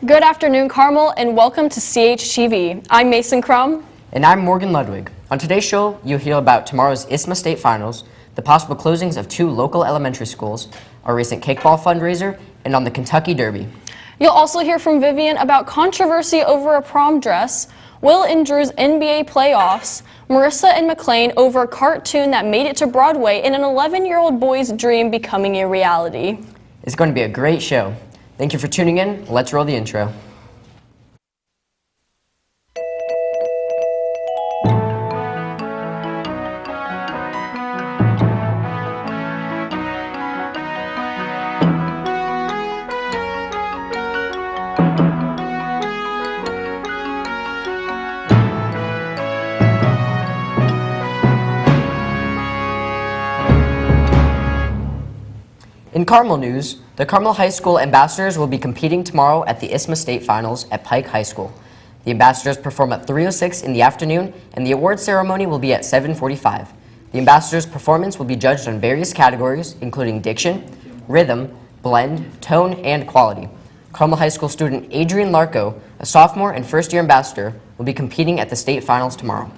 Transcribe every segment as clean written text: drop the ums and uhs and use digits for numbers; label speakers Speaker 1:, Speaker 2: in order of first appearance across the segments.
Speaker 1: Good afternoon, Carmel, and welcome to CHTV. I'm Mason Crum.
Speaker 2: And I'm Morgan Ludwig. On today's show, you'll hear about tomorrow's ISSMA State Finals, the possible closings of 2 local elementary schools, our recent kickball fundraiser, and on the Kentucky Derby.
Speaker 1: You'll also hear from Vivian about controversy over a prom dress, Will and Drew's NBA playoffs, Marissa and McLean over a cartoon that made it to Broadway, and an 11-year-old boy's dream becoming a reality.
Speaker 2: It's going to be a great show. Thank you for tuning in. Let's roll the intro. In Carmel news, the Carmel High School Ambassadors will be competing tomorrow at the ISSMA State Finals at Pike High School. The Ambassadors perform at 3:06 in the afternoon, and the award ceremony will be at 7:45. The Ambassadors' performance will be judged on various categories, including diction, rhythm, blend, tone, and quality. Carmel High School student Adrian Larco, a sophomore and first-year ambassador, will be competing at the state finals tomorrow.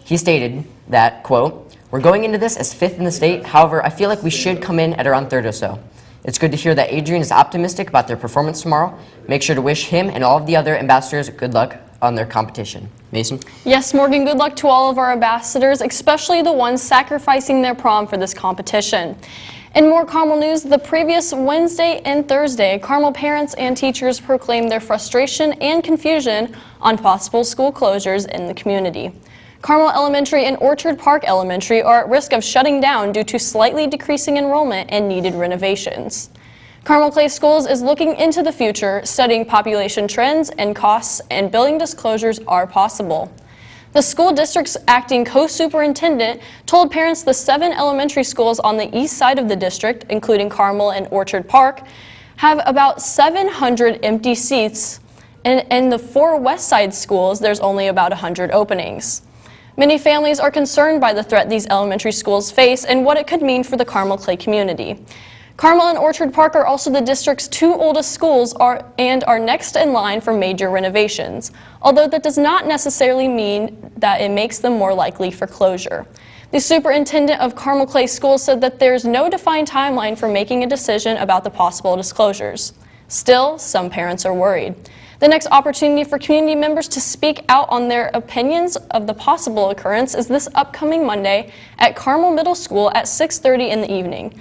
Speaker 2: He stated that, quote, "We're going into this as 5th in the state, however, I feel like we should come in at around 3rd or so. It's good to hear that Adrian is optimistic about their performance tomorrow. Make sure to wish him and all of the other ambassadors good luck on their competition." Mason?
Speaker 1: Yes, Morgan, good luck to all of our ambassadors, especially the ones sacrificing their prom for this competition. In more Carmel news, the previous Wednesday and Thursday, Carmel parents and teachers proclaimed their frustration and confusion on possible school closures in the community. Carmel Elementary and Orchard Park Elementary are at risk of shutting down due to slightly decreasing enrollment and needed renovations. Carmel Clay Schools is looking into the future, studying population trends and costs, and building disclosures are possible. The school district's acting co-superintendent told parents the 7 elementary schools on the east side of the district, including Carmel and Orchard Park, have about 700 empty seats, and in the 4 west side schools, there's only about 100 openings. Many families are concerned by the threat these elementary schools face and what it could mean for the Carmel Clay community. Carmel and Orchard Park are also the district's 2 oldest schools and are next in line for major renovations, although that does not necessarily mean that it makes them more likely for closure. The superintendent of Carmel Clay Schools said that there's no defined timeline for making a decision about the possible disclosures. Still, some parents are worried. The next opportunity for community members to speak out on their opinions of the possible occurrence is this upcoming Monday at Carmel Middle School at 6:30 in the evening.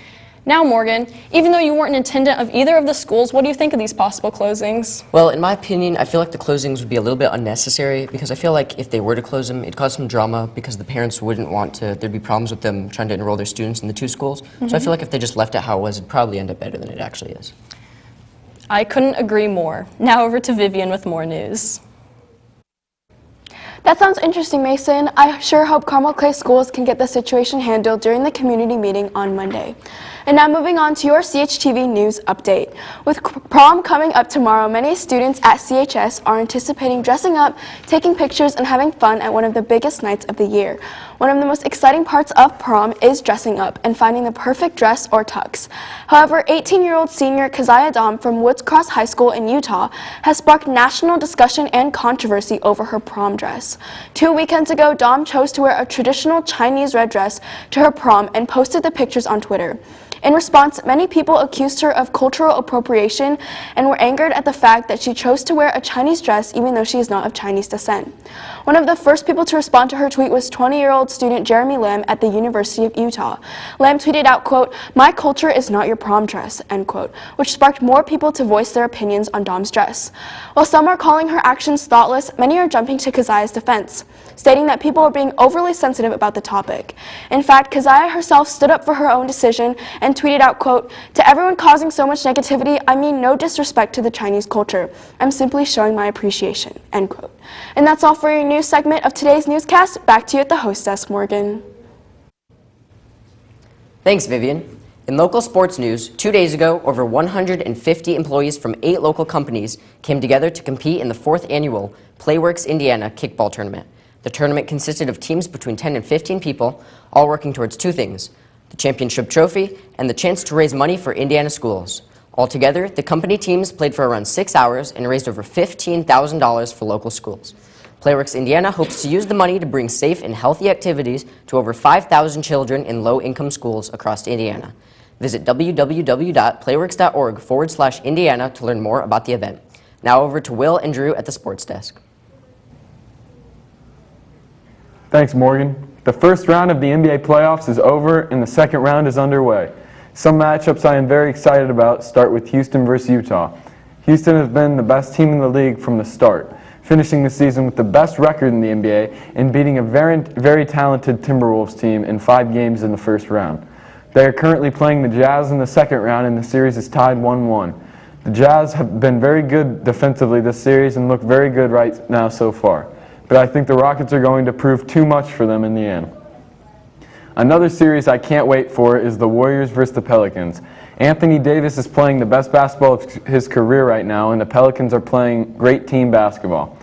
Speaker 1: Now, Morgan, even though you weren't an attendant of either of the schools, what do you think of these possible closings?
Speaker 2: Well, in my opinion, I feel like the closings would be a little bit unnecessary because I feel like if they were to close them, it'd cause some drama because the parents wouldn't want to, there'd be problems with them trying to enroll their students in the 2 schools. So I feel like if they just left it how it was, it'd probably end up better than it actually is.
Speaker 1: I couldn't agree more. Now over to Vivian with more news.
Speaker 3: That sounds interesting, Mason. I sure hope Carmel Clay Schools can get the situation handled during the community meeting on Monday. And now moving on to your CHTV News update. With prom coming up tomorrow, many students at CHS are anticipating dressing up, taking pictures, and having fun at one of the biggest nights of the year. One of the most exciting parts of prom is dressing up and finding the perfect dress or tux. However, 18-year-old senior Keziah Dom from Woods Cross High School in Utah has sparked national discussion and controversy over her prom dress. 2 weekends ago, Dom chose to wear a traditional Chinese red dress to her prom and posted the pictures on Twitter. In response, many people accused her of cultural appropriation and were angered at the fact that she chose to wear a Chinese dress even though she is not of Chinese descent. One of the first people to respond to her tweet was 20-year-old student Jeremy Lamb at the University of Utah. Lamb tweeted out, quote, "My culture is not your prom dress," end quote, which sparked more people to voice their opinions on Dom's dress. While some are calling her actions thoughtless, many are jumping to Keziah's defense, stating that people are being overly sensitive about the topic. In fact, Keziah herself stood up for her own decision and tweeted out, quote, "To everyone causing so much negativity, I mean no disrespect to the Chinese culture. I'm simply showing my appreciation," end quote. And that's all for your news segment of today's newscast. Back to you at the host desk, Morgan.
Speaker 2: Thanks, Vivian. In local sports news, 2 days ago, over 150 employees from 8 local companies came together to compete in the 4th annual Playworks Indiana Kickball Tournament. The tournament consisted of teams between 10 and 15 people, all working towards 2 things: the championship trophy and the chance to raise money for Indiana schools. Altogether, the company teams played for around 6 hours and raised over $15,000 for local schools. Playworks Indiana hopes to use the money to bring safe and healthy activities to over 5,000 children in low-income schools across Indiana. Visit www.playworks.org/Indiana to learn more about the event. Now over to Will and Drew at the sports desk.
Speaker 4: Thanks, Morgan. The first round of the NBA playoffs is over and the second round is underway. Some matchups I am very excited about start with Houston versus Utah. Houston has been the best team in the league from the start, finishing the season with the best record in the NBA and beating a very talented Timberwolves team in 5 games in the first round. They are currently playing the Jazz in the second round and the series is tied 1-1. The Jazz have been very good defensively this series and look very good right now so far, but I think the Rockets are going to prove too much for them in the end. Another series I can't wait for is the Warriors versus the Pelicans. Anthony Davis is playing the best basketball of his career right now, and the Pelicans are playing great team basketball.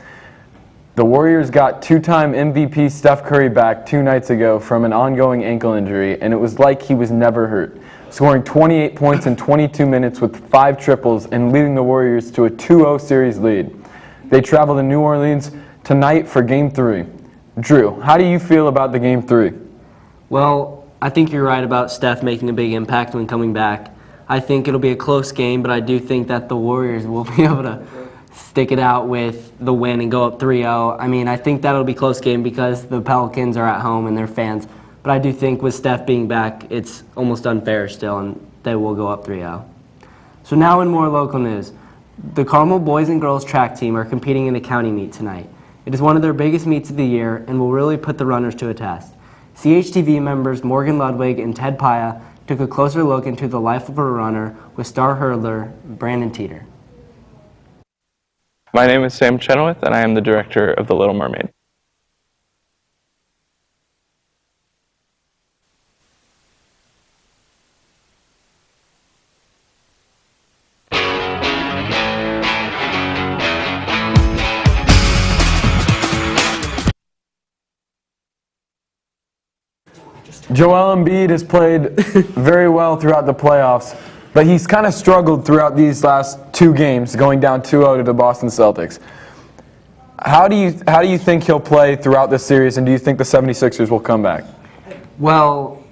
Speaker 4: The Warriors got 2-time MVP Steph Curry back 2 nights ago from an ongoing ankle injury, and it was like he was never hurt, scoring 28 points in 22 minutes with 5 triples and leading the Warriors to a 2-0 series lead. They travel to New Orleans tonight for Game 3. Drew, how do you feel about the Game 3?
Speaker 5: Well, I think you're right about Steph making a big impact when coming back. I think it'll be a close game, but I do think that the Warriors will be able to stick it out with the win and go up 3-0. I mean, I think that'll be a close game because the Pelicans are at home and they're fans. But I do think with Steph being back, it's almost unfair still, and they will go up 3-0. So now in more local news, the Carmel boys and girls track team are competing in a county meet tonight. It is one of their biggest meets of the year and will really put the runners to a test. CHTV members Morgan Ludwig and Ted Paya took a closer look into the life of a runner with star hurdler Brandon Teeter.
Speaker 6: My name is Sam Chenoweth, and I am the director of The Little Mermaid.
Speaker 4: Joel Embiid has played very well throughout the playoffs, but he's kind of struggled throughout these last 2 games, going down 2-0 to the Boston Celtics. How do you think he'll play throughout this series, and do you think the 76ers will come back?
Speaker 5: Well,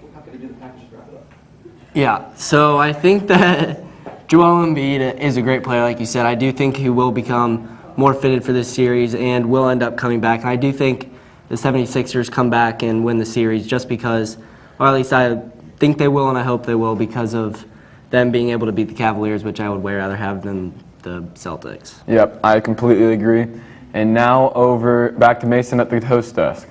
Speaker 5: yeah, so I think that Joel Embiid is a great player, like you said. I do think he will become more fitted for this series and will end up coming back. And I do think the 76ers come back and win the series just because, or at least I think they will and I hope they will because of them being able to beat the Cavaliers, which I would way rather have than the Celtics.
Speaker 4: Yep, I completely agree. And now back to Mason at the host desk.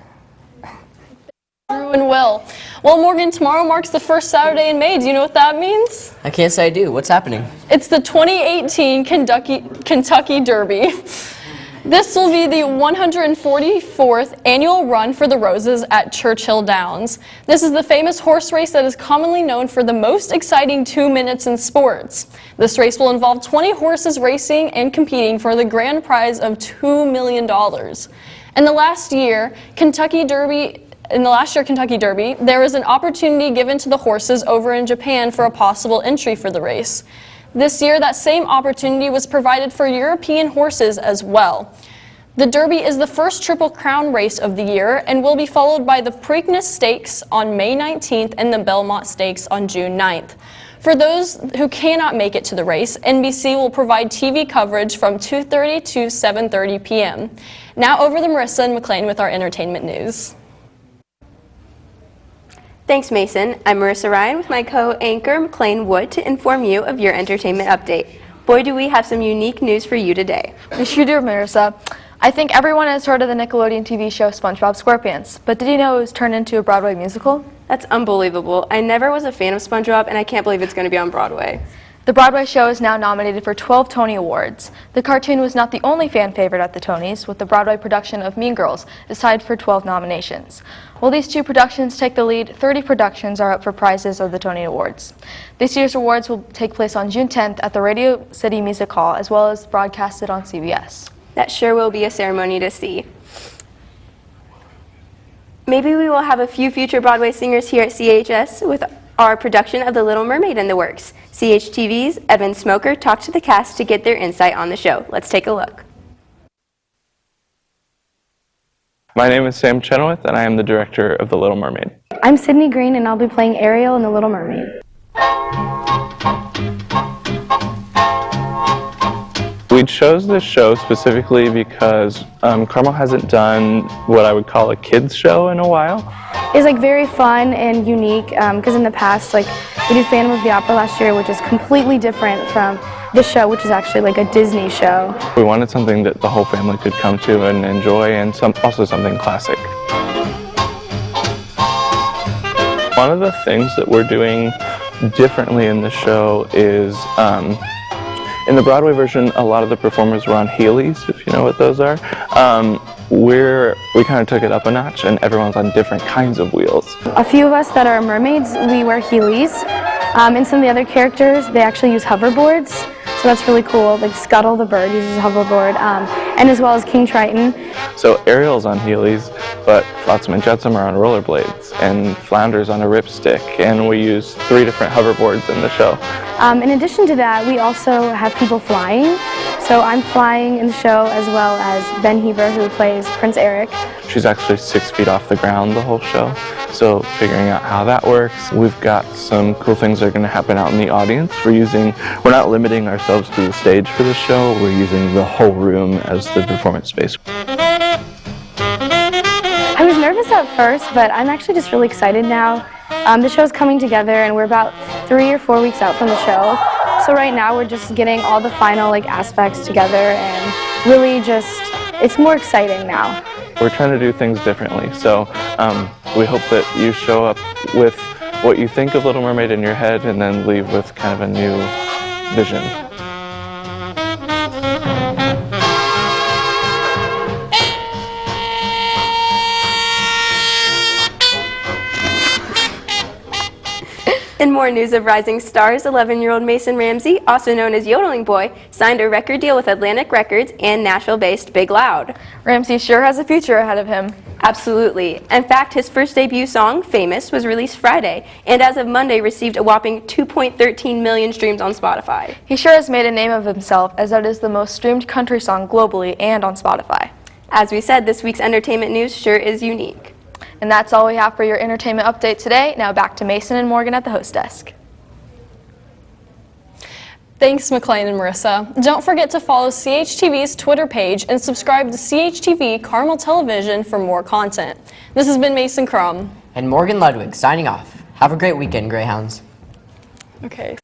Speaker 1: Drew and Will. Well, Morgan, tomorrow marks the first Saturday in May. Do you know what that means?
Speaker 2: I can't say I do. What's happening?
Speaker 1: It's the 2018 Kentucky Derby. This will be the 144th annual run for the Roses at Churchill Downs. This is the famous horse race that is commonly known for the most exciting 2 minutes in sports. This race will involve 20 horses racing and competing for the grand prize of $2 million. In the last year Kentucky Derby, there was an opportunity given to the horses over in Japan for a possible entry for the race. This year, that same opportunity was provided for European horses as well. The Derby is the first Triple Crown race of the year and will be followed by the Preakness Stakes on May 19th and the Belmont Stakes on June 9th. For those who cannot make it to the race, NBC will provide TV coverage from 2:30 to 7:30 p.m. Now over to Marissa and McLean with our entertainment news.
Speaker 7: Thanks, Mason. I'm Marissa Ryan with my co-anchor McLean Wood to inform you of your entertainment update. Boy, do we have some unique news for you today.
Speaker 3: We sure do, Marissa. I think everyone has heard of the Nickelodeon TV show SpongeBob SquarePants, but did you know it was turned into a Broadway musical?
Speaker 7: That's unbelievable. I never was a fan of SpongeBob, and I can't believe it's going to be on Broadway.
Speaker 3: The Broadway show is now nominated for 12 Tony Awards. The cartoon was not the only fan favorite at the Tonys, with the Broadway production of Mean Girls tied for 12 nominations. While these 2 productions take the lead, 30 productions are up for prizes of the Tony Awards. This year's awards will take place on June 10th at the Radio City Music Hall, as well as broadcasted on CBS.
Speaker 7: That sure will be a ceremony to see. Maybe we will have a few future Broadway singers here at CHS with Our production of The Little Mermaid in the works. CHTV's Evan Smoker talked to the cast to get their insight on the show. Let's take a look.
Speaker 6: My name is Sam Chenoweth, and I am the director of The Little Mermaid.
Speaker 8: I'm Sydney Green, and I'll be playing Ariel in The Little Mermaid.
Speaker 6: We chose this show specifically because Carmel hasn't done what I would call a kids show in a while.
Speaker 8: It's like very fun and unique because in the past, like we did Phantom of the Opera last year, which is completely different from the show, which is actually like a Disney show.
Speaker 6: We wanted something that the whole family could come to and enjoy, and also something classic. One of the things that we're doing differently in the show is in the Broadway version, a lot of the performers were on Heelys, if you know what those are. We kind of took it up a notch, and everyone's on different kinds of wheels.
Speaker 8: A few of us that are mermaids, we wear Heelys, and some of the other characters, they actually use hoverboards, so that's really cool. Like Scuttle the bird uses a hoverboard, and as well as King Triton.
Speaker 6: So Ariel's on Heelys, but Flotsam and Jetsam are on rollerblades, and Flounder's on a ripstick, and we use 3 different hoverboards in the show.
Speaker 8: In addition to that, we also have people flying. So I'm flying in the show, as well as Ben Heber, who plays Prince Eric.
Speaker 6: She's actually 6 feet off the ground the whole show, so figuring out how that works. We've got some cool things that are going to happen out in the audience. We're not limiting ourselves to the stage for the show, we're using the whole room as the performance space.
Speaker 8: I was nervous at first, but I'm actually just really excited now. The show's coming together, and we're about 3 or 4 weeks out from the show. So right now we're just getting all the final aspects together, and really it's more exciting now.
Speaker 6: We're trying to do things differently, so we hope that you show up with what you think of Little Mermaid in your head and then leave with kind of a new vision.
Speaker 7: In more news of rising stars, 11-year-old Mason Ramsey, also known as Yodeling Boy, signed a record deal with Atlantic Records and Nashville-based Big Loud.
Speaker 3: Ramsey sure has a future ahead of him.
Speaker 7: Absolutely. In fact, his first debut song, Famous, was released Friday, and as of Monday received a whopping 2.13 million streams on Spotify.
Speaker 3: He sure has made a name of himself, as that is the most streamed country song globally and on Spotify.
Speaker 7: As we said, this week's entertainment news sure is unique.
Speaker 3: And that's all we have for your entertainment update today. Now back to Mason and Morgan at the host desk.
Speaker 1: Thanks, McLean and Marissa. Don't forget to follow CHTV's Twitter page and subscribe to CHTV Carmel Television for more content. This has been Mason Crum.
Speaker 2: And Morgan Ludwig signing off. Have a great weekend, Greyhounds.
Speaker 1: Okay.